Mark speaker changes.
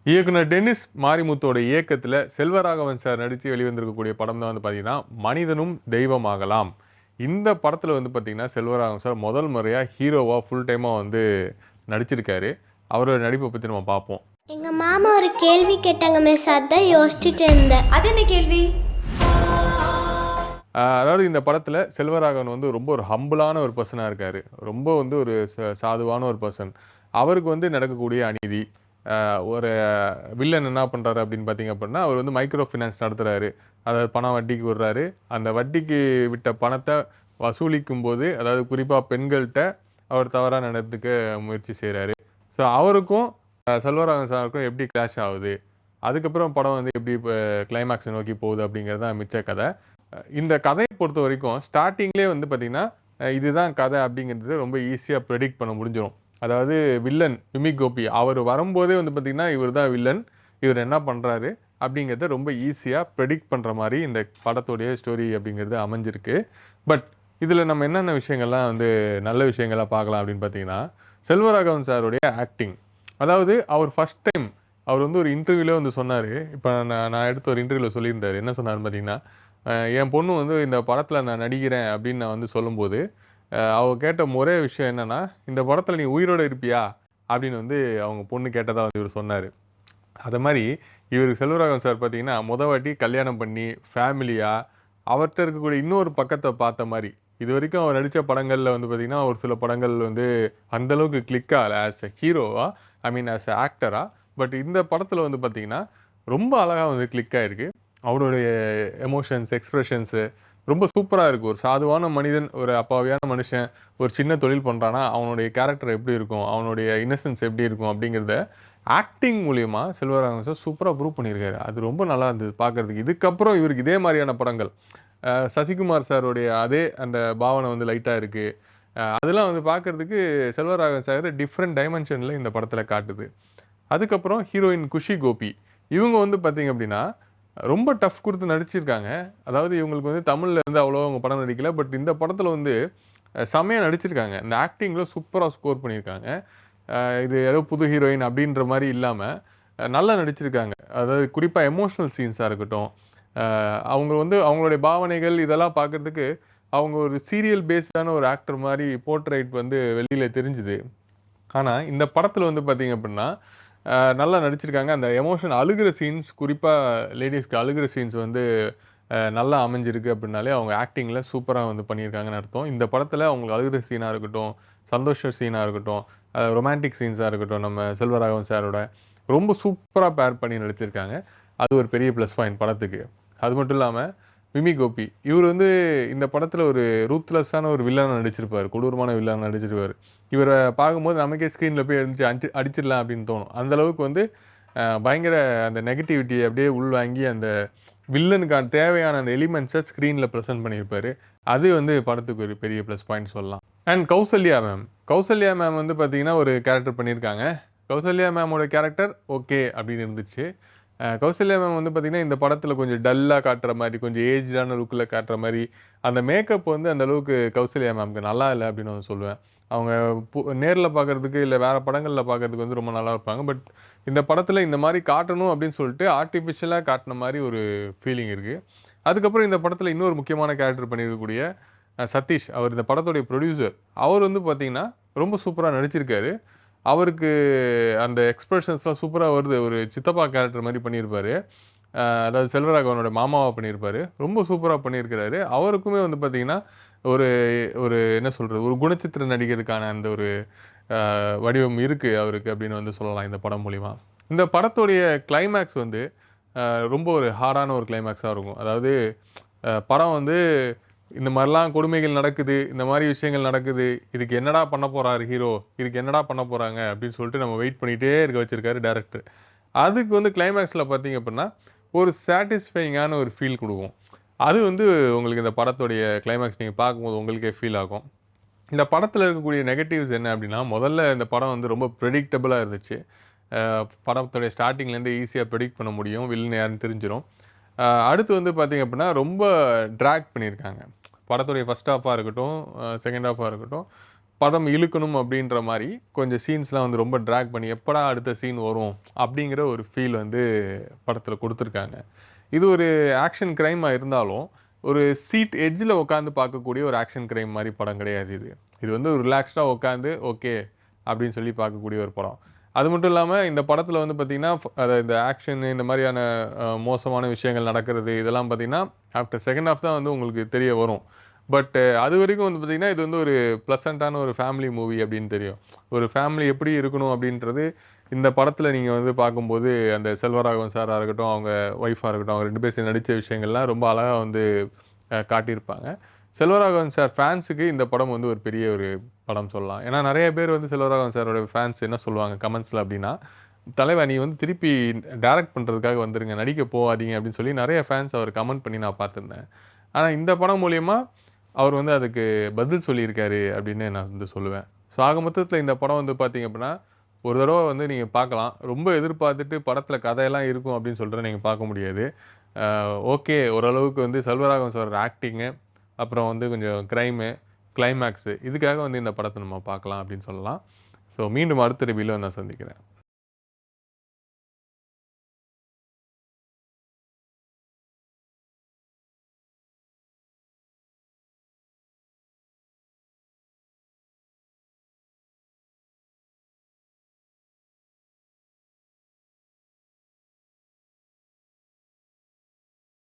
Speaker 1: இயக்குனர் டென்னிஸ் மாரிமுத்தோட இயக்கத்துல செல்வராகவன் சார் நடிச்சு வெளிவந்திருக்கக்கூடிய படம் தான் வந்து பார்த்தீங்கன்னா, மனிதனும் தெய்வமாகலாம். இந்த படத்துல வந்து பார்த்தீங்கன்னா, செல்வராகவன் சார் முதல் முறையா ஹீரோவா ஃபுல் டைமா வந்து நடிச்சிருக்காரு. அவரோட நடிப்ப பத்தி நம்ம பார்ப்போம்.
Speaker 2: எங்க மாமா ஒரு கேள்வி கேட்டாங்க மிஸ், அதான் யோசிச்சுட்டு இருந்தேன்.
Speaker 3: அது என்ன கேள்வி?
Speaker 1: அதாவது இந்த படத்துல செல்வராகவன் வந்து ரொம்ப ஒரு ஹம்பிளான ஒரு பெர்சனா இருக்காரு. ரொம்ப வந்து ஒரு சாதுவான ஒரு பெர்சன். அவருக்கு வந்து நடக்கக்கூடிய அநீதி, ஒரு வில்லன் என்ன பண்றாரு அப்படின்னு பார்த்தீங்க அப்படின்னா, அவர் வந்து மைக்ரோ ஃபினான்ஸ் நடத்துறாரு. அதாவது பணம் வட்டிக்கு விடுறாரு. அந்த வட்டிக்கு விட்ட பணத்த வசூலிக்கும்போது, அதாவது குறிப்பா பெண்கள்ட்ட அவர் தவறா நடந்துக்க முயற்சி செய்றாரு. ஸோ அவருக்கும் செல்வராகவன் சாருக்கும் எப்படி கிளாஷ் ஆகுது? அதுக்கப்புறம் படம் வந்து எப்படி கிளைமாக்ஸ நோக்கி போகுது அப்படிங்கிறது தான் மிச்ச கதை. இந்த கதைய பொறுத்தவரைக்கும் ஸ்டார்ட்டிங்லயே வந்து பார்த்தீங்கன்னா, இதுதான் கதை அப்படிங்கிறது ரொம்ப ஈஸியா பிரெடிக்ட் பண்ண முடிஞ்சிரும். அதாவது வில்லன் மிமிக் கோபி அவர் வரும்போதே வந்து பார்த்தீங்கன்னா, இவர் தான் வில்லன். இவர் என்ன பண்றாரு அப்படிங்கிறத ரொம்ப ஈஸியா பிரெடிக்ட் பண்ற மாரி இந்த படத்துடைய ஸ்டோரி அப்படிங்கிறது அமைஞ்சிருக்கு. பட் இதில நம்ம என்னென்ன விஷயங்கள்லாம் வந்து நல்ல விஷயங்களா பார்க்கலாம் அப்படின்னு பார்த்தீங்கன்னா, செல்வராகவன் சாருடைய ஆக்டிங். அதாவது அவர் ஃபர்ஸ்ட் டைம் அவர் வந்து ஒரு இன்டர்வியூலே வந்து சொன்னாரு. இப்ப நான் எடுத்த ஒரு இன்டர்வியூல சொல்லியிருந்தாரு. என்ன சொன்னாருன்னு பார்த்தீங்கன்னா, என் பொண்ணு வந்து இந்த படத்தில நான் நடிக்கிறேன் அப்படின்னு நான் வந்து சொல்லும்போது, அவ கேட்ட ஒரே விஷயம் என்னன்னா, "இந்த படத்தில நீ உயிரோட இருப்பியா?" அப்படின்னு வந்து அவங்க பொண்ணு கேட்டதா வந்து இவரு சொன்னாரு. அது மாரி இவரு செல்வராகவன் சார் பார்த்தீங்கன்னா, வாட்டி கல்யாணம் பண்ணி, ஃபேமிலியா அவர்ட்ட இருக்கக்கூடிய இன்னொரு பக்கத்த பார்த்த மாரி. இதுவரைக்கும் அவர் நடிச்ச படங்கள்ல வந்து பார்த்தீங்கன்னா, ஒரு சில படங்கள் வந்து அந்த அளவுக்கு கிளிக் ஆகல. ஆஸ் எ ஹீரோவா, ஐ மீன் ஆஸ் எ ஆக்டரா. பட் இந்த படத்துல வந்து பார்த்தீங்கன்னா, ரொம்ப அழகா வந்து கிளிக் ஆயிருக்கு. அவருடைய எமோஷன்ஸ், எக்ஸ்பிரஷன்ஸு ரொம்ப சூப்பரா இருக்கு. ஒரு சாதுவான மனிதன், ஒரு அப்பாவியான மனுஷன், ஒரு சின்ன தொழில் பண்றான்னா, அவனுடைய கேரக்டர் எப்படி இருக்கும்? அவனுடைய இன்னசென்ஸ் எப்படி இருக்கும்? அப்படிங்கிறத ஆக்டிங் மூலியமா செல்வராகவன் சார் சூப்பரா ப்ரூவ் பண்ணியிருக்காரு. அது ரொம்ப நல்லா இருந்தது பார்க்கறதுக்கு. இதுக்கப்புறம் இவருக்கு இதே மாரியான படங்கள், சசிகுமார் சாருடைய அதே அந்த பாவனை வந்து லைட்டா இருக்கு. அதெல்லாம் வந்து பார்க்கறதுக்கு செல்வராகவன் சார் டிஃபரண்ட் டைமென்ஷன்ல இந்த படத்துல காட்டுது. அதுக்கப்புறம் ஹீரோயின் குஷி கோபி. இவங்க வந்து பார்த்தீங்க அப்படின்னா, ரொம்ப டஃப் குடுத்து நடிச்சிருக்காங்க. அதாவது இவங்களுக்கு வந்து தமிழ்ல இருந்து அவ்வளவா அவங்க படம் நடிக்கல. பட் இந்த படத்துல வந்து செம்மையா நடிச்சிருக்காங்க. இந்த ஆக்டிங்ல சூப்பரா ஸ்கோர் பண்ணியிருக்காங்க. இது ஏதோ புது ஹீரோயின் அப்படின்ற மாரி இல்லாம, நல்லா நடிச்சிருக்காங்க. அதாவது குறிப்பா எமோஷனல் சீன்ஸா இருக்கட்டும், அவங்க வந்து அவங்களுடைய பாவனைகள் இதெல்லாம் பார்க்கறதுக்கு, அவங்க ஒரு சீரியல் பேஸ்டான ஒரு ஆக்டர் மாரி போர்ட்ரைட் வந்து வெளியில தெரிஞ்சுது. ஆனா, இந்த படத்துல வந்து பார்த்தீங்க அப்படின்னா, நல்லா நடிச்சிருக்காங்க. அந்த எமோஷன் அழுகுற சீன்ஸ் குறிப்பா லேடீஸ்க்கு அழுகுற சீன்ஸ் வந்து நல்லா அமைஞ்சிருக்கு அப்படின்னாலே, அவங்க ஆக்டிங்ல சூப்பரா வந்து பண்ணியிருக்காங்கன்னு அர்த்தம். இந்த படத்துல அவங்களுக்கு அழுகுற சீனா இருக்கட்டும், சந்தோஷ சீனா இருக்கட்டும், ரொமான்டிக் சீன்ஸா இருக்கட்டும், நம்ம செல்வராகவன் சாரோட ரொம்ப சூப்பரா பேர் பண்ணி நடிச்சிருக்காங்க. அது ஒரு பெரிய ப்ளஸ் பாயிண்ட் படத்துக்கு. அது மட்டும் இல்லாம, மிமி கோபி. இவரு வந்து இந்த படத்துல ஒரு ரூத்லெஸ்ஸான ஒரு வில்லனா நடிச்சிருப்பாரு. கொடூரமான வில்லனா நடிச்சிருப்பாரு. இவர பார்க்கும்போது நமக்கே ஸ்க்ரீன்ல போய் எந்திரிச்சு அடிச்சிடலாம் அப்படின்னு தோணும். அந்த அளவுக்கு வந்து பயங்கர அந்த நெகட்டிவிட்டிய அப்படியே உள்வாங்கி, அந்த வில்லனுக்கான தேவையான அந்த எலிமெண்ட்ஸ ஸ்க்ரீன்ல பிரசன்ட் பண்ணியிருப்பாரு. அது வந்து படத்துக்கு ஒரு பெரிய ப்ளஸ் பாயிண்ட் சொல்லலாம். And Kausalya ma'am. Kausalya ma'am வந்து பார்த்தீங்கன்னா, ஒரு கேரக்டர் பண்ணியிருக்காங்க. கௌசல்யா மேமோட கேரக்டர் ஓகே அப்படின்னு இருந்துச்சு. கௌசல்யா மேம் வந்து பார்த்தீங்கன்னா, இந்த படத்தில கொஞ்சம் டல்லா காட்டுற மாரி, கொஞ்சம் ஏஜ்டான லுக்ல காட்டுற மாரி, அந்த மேக்கப் வந்து அந்த அளவுக்கு கௌசல்யா மேம்க்கு நல்லா இல்ல அப்படின்னு வந்து சொல்லுவேன். அவங்க நேர்ல பார்க்கறதுக்கு, இல்ல வேற படங்கள்ல பார்க்கறதுக்கு வந்து ரொம்ப நல்லா இருப்பாங்க. பட் இந்த படத்தில இந்த மாரி காட்டணும் அப்படின்னு சொல்லிட்டு, ஆர்டிஃபிஷியலா காட்டுன மாரி ஒரு ஃபீலிங் இருக்கு. அதுக்கப்புறம் இந்த படத்தில இன்னொரு முக்கியமான கேரக்டர் பண்ணியிருக்கக்கூடிய சதீஷ். அவர் இந்த படத்துடைய புரொடியூசர். அவர் வந்து பார்த்தீங்கன்னா, ரொம்ப சூப்பரா நடிச்சிருக்காரு. அவருக்கு அந்த எக்ஸ்பிரஷன்ஸ்லாம் சூப்பரா வருது. ஒரு சித்தப்பா கேரக்டர் மாரி பண்ணியிருப்பாரு. அதாவது செல்வராகவனோட மாமாவா பண்ணியிருப்பாரு. ரொம்ப சூப்பரா பண்ணியிருக்கிறாரு. அவருக்குமே வந்து பார்த்தீங்கன்னா, ஒரு ஒரு என்ன சொல்றது? ஒரு குணச்சித்திர நடிகருக்கான அந்த ஒரு வடிவம் இருக்கு அவருக்கு அப்படின்னு வந்து சொல்லலாம் இந்த படம் மூலியமா. இந்த படத்துடைய கிளைமாக்ஸ் வந்து ரொம்ப ஒரு ஹார்டான ஒரு கிளைமாக்ஸா இருக்கும். அதாவது படம் வந்து இந்த மாரிலாம் கொடுமைகள் நடக்குது, இந்த மாரி விஷயங்கள் நடக்குது. இதுக்கு என்னடா பண்ண போறாரு ஹீரோ? இதுக்கு என்னடா பண்ண போறாங்க? அப்படின்னு சொல்லிட்டு நம்ம வெயிட் பண்ணிட்டே இருக்க வச்சிருக்காரு டைரக்டர். அதுக்கு வந்து கிளைமாக்ஸ்ல பார்த்தீங்க அப்படின்னா, ஒரு சாட்டிஸ்ஃபையிங்கான ஒரு ஃபீல் குடுக்கும். அது வந்து உங்களுக்கு இந்த படத்துடைய கிளைமாக்ஸ் நீங்க பார்க்கும்போது உங்களுக்கே ஃபீல் ஆகும். இந்த படத்துல இருக்கக்கூடிய நெகட்டிவ்ஸ் என்ன அப்படின்னா, முதல்ல இந்த படம் வந்து ரொம்ப பிரெடிக்டபிளா இருந்துச்சு. படத்துடைய ஸ்டார்ட்டிங்லேருந்து ஈஸியா பிரெடிக்ட் பண்ண முடியும். வில்லன் யாருன்னு தெரிஞ்சிரும். அடுத்து வந்து பார்த்தீங்க அப்படின்னா, ரொம்ப டிராக் பண்ணியிருக்காங்க. படத்துடைய ஃபர்ஸ்ட் ஹாஃபா இருக்கட்டும், செகண்ட் ஹாஃபா இருக்கட்டும், படம் இழுக்கணும் அப்படின்ற மாதிரி கொஞ்சம் சீன்ஸ்லாம் வந்து ரொம்ப ட்ராக் பண்ணி எப்படா அடுத்த சீன் வரும் அப்படிங்கிற ஒரு ஃபீல் வந்து படத்தில் கொடுத்துருக்காங்க. இது ஒரு ஆக்ஷன் கிரைமாக இருந்தாலும் ஒரு சீட் எட்ஜில் உட்காந்து பார்க்கக்கூடிய ஒரு ஆக்ஷன் கிரைம் மாதிரி படம் கிடையாது இது. இது வந்து ஒரு ரிலாக்ஸ்டாக உட்காந்து ஓகே அப்படின்னு சொல்லி பார்க்கக்கூடிய ஒரு படம். அது மட்டும் இல்லாமல் இந்த படத்தில் வந்து பார்த்திங்கன்னா இந்த ஆக்ஷன் இந்த மாதிரியான மோசமான விஷயங்கள் நடக்கிறது இதெல்லாம் பார்த்திங்கன்னா ஆஃப்டர் செகண்ட் ஹாஃப் தான் வந்து உங்களுக்கு தெரிய வரும். பட் அது வரைக்கும் வந்து பார்த்திங்கன்னா இது வந்து ஒரு ப்ளசண்ட்டான ஒரு ஃபேமிலி மூவி அப்படின்னு தெரியும். ஒரு ஃபேமிலி எப்படி இருக்கணும் அப்படின்றது இந்த படத்தில் நீங்கள் வந்து பார்க்கும்போது அந்த செல்வராகவன் சாராக இருக்கட்டும், அவங்க ஒய்ஃபாக இருக்கட்டும், அவங்க 2 பேர் சேர்ந்து நடித்த விஷயங்கள்லாம் ரொம்ப அழகாக வந்து காட்டியிருப்பாங்க. செல்வராகவன் சார் ஃபேன்ஸுக்கு இந்த படம் வந்து ஒரு பெரிய ஒரு படம் சொல்லலாம். ஏன்னா நிறைய பேர் வந்து செல்வராகவன் சாரோட ஃபேன்ஸ் என்ன சொல்லுவாங்க கமெண்ட்ஸில் அப்படின்னா, தலைவா நீ வந்து திருப்பி டைரக்ட் பண்ணுறதுக்காக வந்துருங்க, நடிக்க போகாதீங்க அப்படின்னு சொல்லி நிறைய ஃபேன்ஸ் அவர் கமெண்ட் பண்ணி நான் பார்த்துருந்தேன். ஆனால் இந்த படம் மூலியமா அவர் வந்து அதுக்கு பதில் சொல்லியிருக்காரு அப்படின்னு நான் வந்து சொல்லுவேன். ஸோ ஆக மொத்தத்தில் இந்த படம் வந்து பார்த்தீங்க அப்படின்னா, ஒரு தடவை வந்து நீங்கள் பார்க்கலாம். ரொம்ப எதிர்பார்த்துட்டு படத்தில் கதையெல்லாம் இருக்கும் அப்படின்னு சொல்லிட்டு நீங்கள் பார்க்க முடியாது. ஓகே ஓரளவுக்கு வந்து செல்வராகவன் சார் ஆக்டிங்கு, அப்புறம் வந்து கொஞ்சம் கிளைமேக்ஸு இதுக்காக வந்து இந்த படத்தை நம்ம பார்க்கலாம் அப்படின்னு சொல்லலாம். ஸோ மீண்டும் அடுத்த ரிவ்யூல நான் சந்திக்கிறேன்.